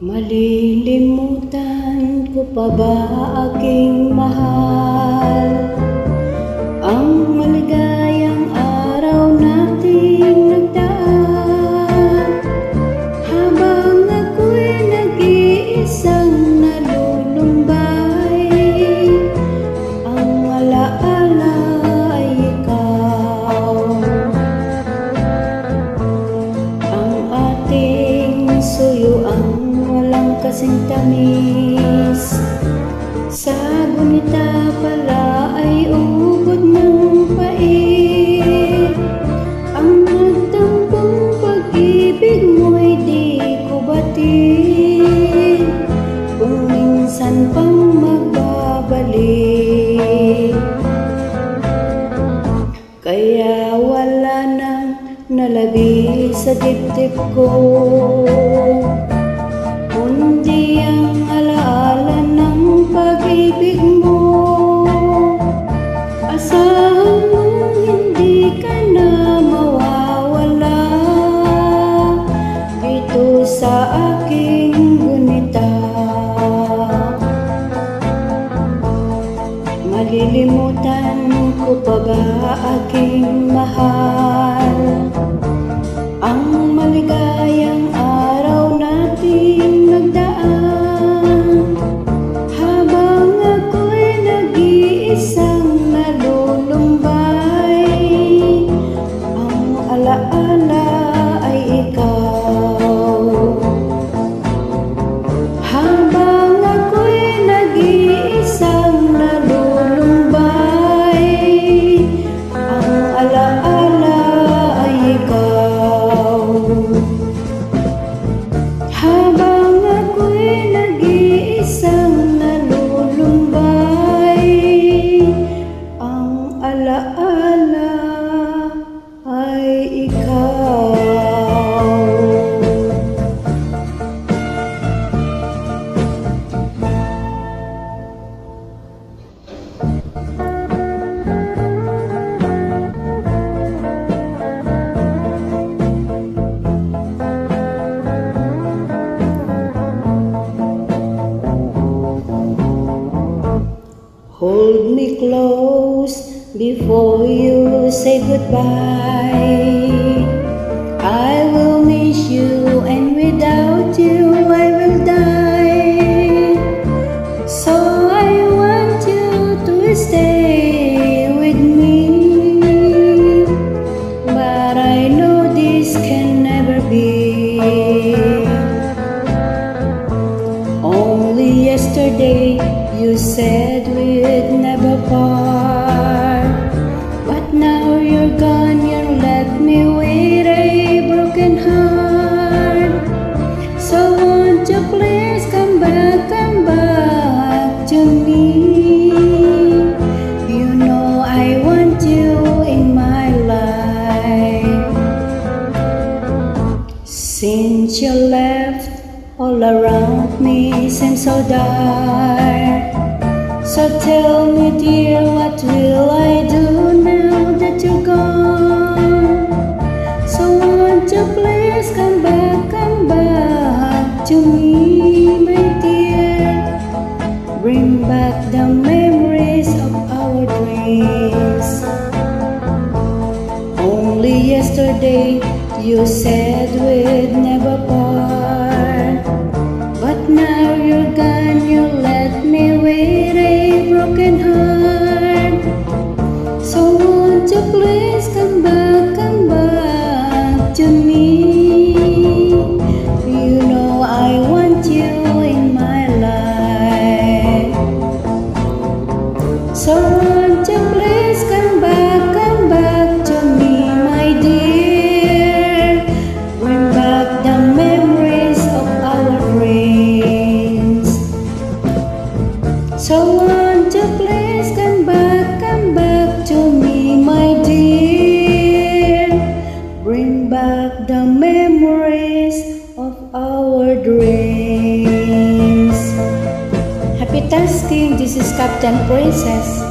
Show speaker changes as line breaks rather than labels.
Malilimutan ko pa ba aking mahal, ang maligayang araw nating nagdaan, habang ako'y nag-iisang nalulumbay, ang alaala ay ikaw. Ang ating suyuan walang kasing tamis, sa gunita pala ay ubod ng pait. Ang nagtampong pag-ibig mo'y di ko batid, kung minsan pang magbabalik. Kaya wala nang nalabi sa dibdib ko, kundi ang alaala ng pag-ibig mo. Asahan mong hindi ka na mawawala dito sa aking gunita. Malilimutan ko pa ba aking mahal, ang maligayang araw nating nagdaan, habang ako'y nag-iisang nalulumbay, ang alaala ay ikaw. Habang ako'y nag-iisang nalulumbay, ang alaala ay ikaw. Habang ako'y nag-iisang nalulumbay, ang alaala ay ikaw. Hold me close before you say goodbye. I will miss you, and without you I will die. So I want you to stay with me, but I know this can never be. Only yesterday you said we'd never part, but now you're gone, you left me with a broken heart. So won't you please come back to me? You know I want you in my life. Since you left, all around me seems so dark. So tell me dear, what will I do now that you're gone? So won't you please come back to me, my dear. Bring back the memories of our dreams. Only yesterday you said we'd never part, but now you're gone, you left me with a broken heart. So won't you please come back to me? You know I want you in my life. So won't you please come back to me, my dear. Bring back the memories of our dreams. So won't you please come back to me, my dear. Bring back the memories of our dreams. Happy Thanksgiving, this is Captain Princess.